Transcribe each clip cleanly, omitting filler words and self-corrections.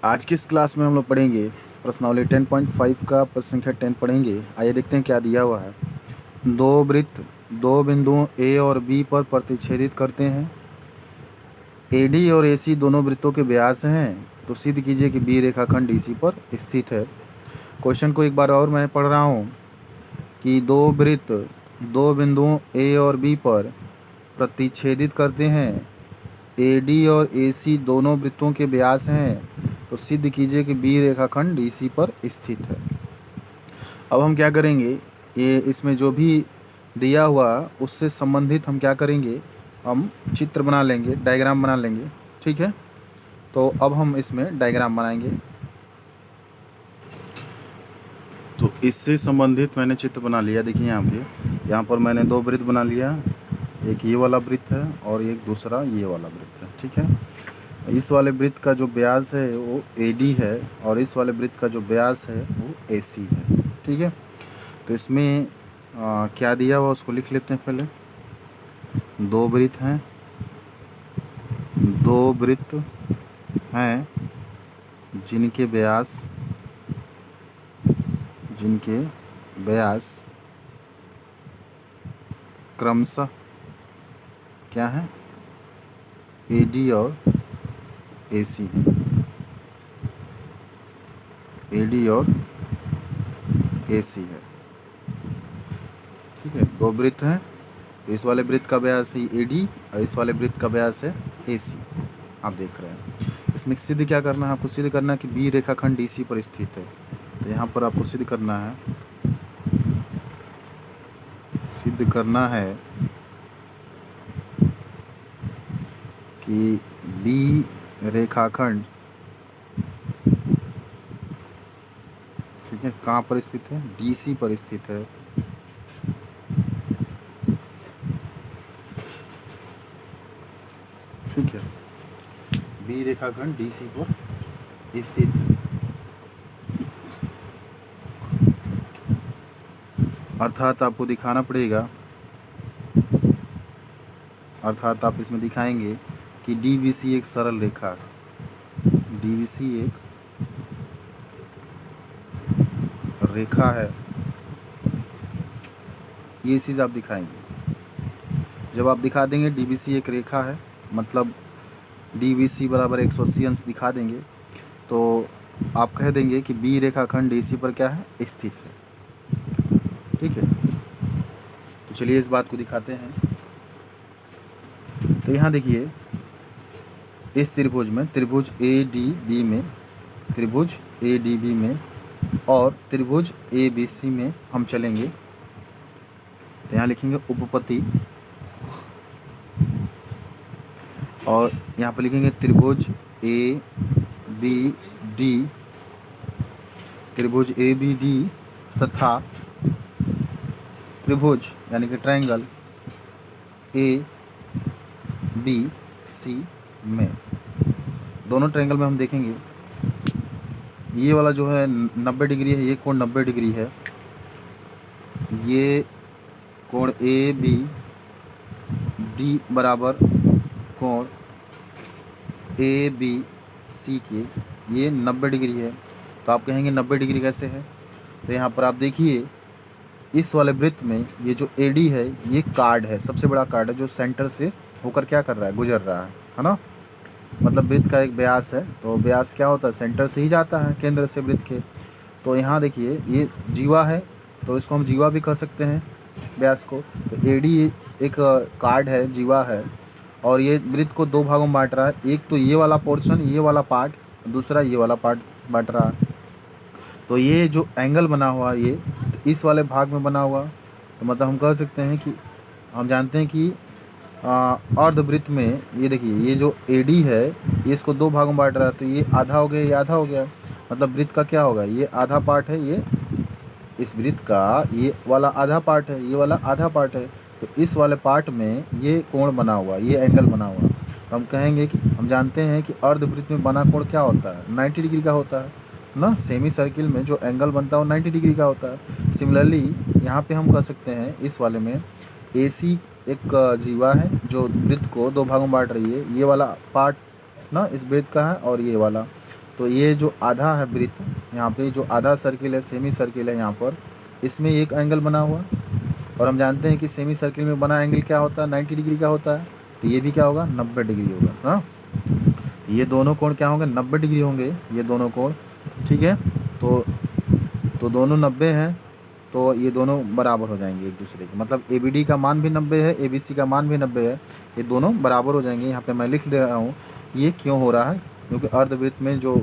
आज की इस क्लास में हम लोग पढ़ेंगे प्रश्नावली 10.5 का प्रश्न संख्या 10 पढ़ेंगे। आइए देखते हैं क्या दिया हुआ है। दो वृत्त दो बिंदुओं ए और बी पर प्रतिच्छेदित करते हैं। एडी और एसी दोनों वृत्तों के व्यास हैं, तो सिद्ध कीजिए कि बी रेखाखंड डीसी पर स्थित है। क्वेश्चन को एक बार और मैं पढ़ रहा हूँ कि दो वृत्त दो बिंदुओं ए और बी पर प्रतिच्छेदित करते हैं। एडी और एसी दोनों वृत्तों के व्यास हैं, तो सिद्ध कीजिए कि बी रेखाखंड डीसी पर स्थित है। अब हम क्या करेंगे, ये इसमें जो भी दिया हुआ उससे संबंधित हम क्या करेंगे, हम चित्र बना लेंगे, डायग्राम बना लेंगे। ठीक है, तो अब हम इसमें डायग्राम बनाएंगे। तो इससे संबंधित मैंने चित्र बना लिया। देखिए यहाँ पर मैंने दो वृत्त बना लिया। एक ये वाला वृत्त है और एक दूसरा ये वाला वृत्त है। ठीक है, इस वाले वृत्त का जो व्यास है वो एडी है और इस वाले वृत्त का जो व्यास है वो एसी है। ठीक है, तो इसमें क्या दिया हुआ उसको लिख लेते हैं। पहले दो वृत्त हैं, दो वृत्त हैं जिनके व्यास क्रमशः क्या है, एडी और एसी है। एडी और एसी है। ठीक है, दो वृत्त हैं, तो इस वाले वृत्त का व्यास है एडी और इस वाले वृत्त का व्यास है एसी। आप देख रहे हैं। इसमें सिद्ध क्या करना है, आपको सिद्ध करना है कि बी रेखाखंड डीसी पर स्थित है। तो यहाँ पर आपको सिद्ध करना है कि बी रेखाखंड, ठीक है, कहाँ पर स्थित है, डीसी पर स्थित है। ठीक है, बी रेखाखंड डीसी पर स्थित है। अर्थात आपको दिखाना पड़ेगा, अर्थात आप इसमें दिखाएंगे कि डीबीसी एक सरल रेखा है। डीबीसी एक रेखा है, ये चीज़ आप दिखाएंगे। जब आप दिखा देंगे डीबीसी एक रेखा है, मतलब डीबीसी बराबर 180 अंश दिखा देंगे, तो आप कह देंगे कि बी रेखाखंड डीसी पर क्या है, स्थित है। ठीक है, तो चलिए इस बात को दिखाते हैं। तो यहाँ देखिए, इस त्रिभुज में, त्रिभुज ए डी बी में, त्रिभुज ए डी बी में और त्रिभुज ए बी सी में हम चलेंगे। तो यहाँ लिखेंगे उपपत्ति और यहाँ पर लिखेंगे त्रिभुज ए बी डी, त्रिभुज ए बी डी तथा त्रिभुज यानी कि ट्रायंगल ए बी सी में। दोनों ट्रायंगल में हम देखेंगे ये वाला जो है 90 डिग्री है, ये कोण 90 डिग्री है। ये कोण ए बी डी बराबर कोण ए बी सी के ये 90 डिग्री है। तो आप कहेंगे 90 डिग्री कैसे है, तो यहाँ पर आप देखिए इस वाले वृत्त में ये जो एडी है ये कार्ड है, सबसे बड़ा कार्ड है जो सेंटर से होकर क्या कर रहा है, गुजर रहा है ना। मतलब वृत्त का एक व्यास है, तो व्यास क्या होता है, सेंटर से ही जाता है, केंद्र से वृत्त के। तो यहाँ देखिए ये जीवा है, तो इसको हम जीवा भी कह सकते हैं व्यास को। तो एडी एक कार्ड है, जीवा है, और ये वृत्त को दो भागों में बांट रहा है। एक तो ये वाला पोर्शन, ये वाला पार्ट, दूसरा ये वाला पार्ट बांट रहा है। तो ये जो एंगल बना हुआ ये इस वाले भाग में बना हुआ, तो मतलब हम कह सकते हैं कि हम जानते हैं कि अर्धवृत्त में ये देखिए ये जो एडी है ये इसको दो भागों में बांट रहा है। तो ये आधा हो गया, ये आधा हो गया, मतलब वृत्त का क्या होगा, ये आधा पार्ट है, ये इस वृत्त का ये वाला आधा पार्ट है, ये वाला आधा पार्ट है। तो इस वाले पार्ट में ये कोण बना हुआ, ये एंगल बना हुआ। तो हम कहेंगे कि हम जानते हैं कि अर्धवृत्त में बना कोण क्या होता है, 90 डिग्री का होता है ना। सेमी सर्किल में जो एंगल बनता है वो 90 डिग्री का होता है। सिमिलरली यहाँ पे हम कह सकते हैं इस वाले में एसी एक जीवा है जो वृत्त को दो भागों में बांट रही है। ये वाला पार्ट ना इस वृत्त का है और ये वाला, तो ये जो आधा है वृत्त, यहाँ पे जो आधा सर्किल है, सेमी सर्किल है यहाँ पर, इसमें एक एंगल बना हुआ, और हम जानते हैं कि सेमी सर्किल में बना एंगल क्या होता है, 90 डिग्री का होता है। तो ये भी क्या होगा, 90 डिग्री होगा। हाँ, ये दोनों कोण क्या होंगे, 90 डिग्री होंगे ये दोनों कोण। ठीक है, तो दोनों 90 हैं, तो ये दोनों बराबर हो जाएंगे एक दूसरे के, मतलब ए बी डी का मान भी 90 है, ए बी सी का मान भी 90 है, ये दोनों बराबर हो जाएंगे। यहाँ पे मैं लिख दे रहा हूँ ये क्यों हो रहा है, क्योंकि अर्धवृत्त में जो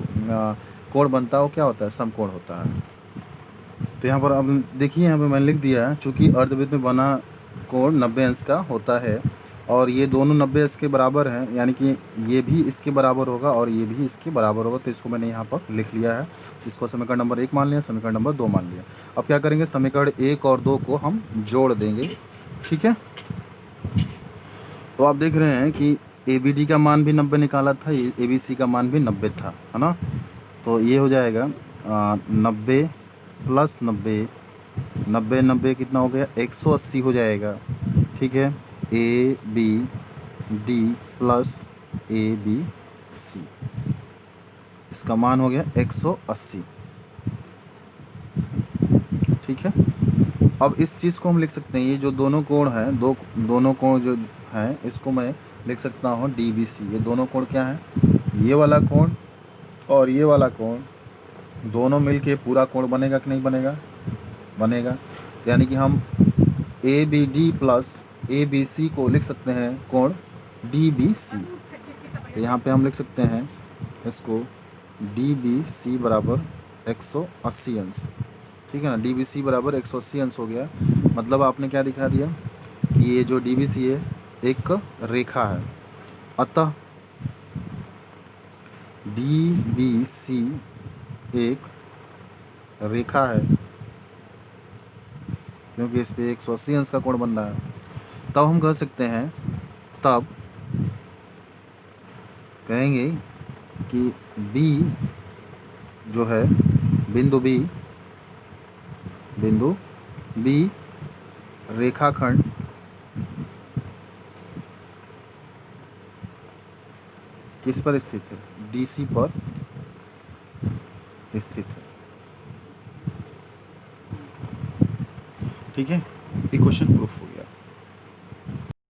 कोण बनता है वो क्या होता है, समकोण होता है। तो यहाँ पर अब देखिए, यहाँ पे मैंने लिख दिया है, चूँकि अर्धवृत्त में बना कोण 90 अंश का होता है और ये दोनों 90 अंश के बराबर हैं, यानी कि ये भी इसके बराबर होगा और ये भी इसके बराबर होगा, तो इसको मैंने यहाँ पर लिख लिया है। इसको समीकरण नंबर 1 मान लिया, समीकरण नंबर 2 मान लिया। अब क्या करेंगे, समीकरण 1 और 2 को हम जोड़ देंगे। ठीक है, तो आप देख रहे हैं कि ए बी डी का मान भी 90 निकाला था, ए बी सी का मान भी 90 था, है ना। तो ये हो जाएगा 90 प्लस 90, 90 90 कितना हो गया, 180 हो जाएगा। ठीक है, A B D plus A B C, इसका मान हो गया 180। ठीक है, अब इस चीज़ को हम लिख सकते हैं, ये जो दोनों कोण हैं, दोनों कोण जो हैं, इसको मैं लिख सकता हूँ डी बी सी। ये दोनों कोण क्या हैं, ये वाला कोण और ये वाला कोण, दोनों मिलके पूरा कोण बनेगा कि नहीं बनेगा, बनेगा। यानी कि हम A B D plus A B C को लिख सकते हैं कोण डी बी सी। तो यहाँ पे हम लिख सकते हैं इसको डी बी सी बराबर 180 अंश। ठीक है ना, डी बी सी बराबर 180 अंश हो गया। मतलब आपने क्या दिखा दिया कि ये जो डी बी सी है एक रेखा है, अतः डी बी सी एक रेखा है, क्योंकि इस पे 180 अंश का कोण बन रहा है। तब हम कह सकते हैं, तब कहेंगे कि बी जो है, बिंदु बी रेखाखंड किस पर स्थित है, डी सी पर स्थित है। ठीक है, ये क्वेश्चन प्रूफ हो गया।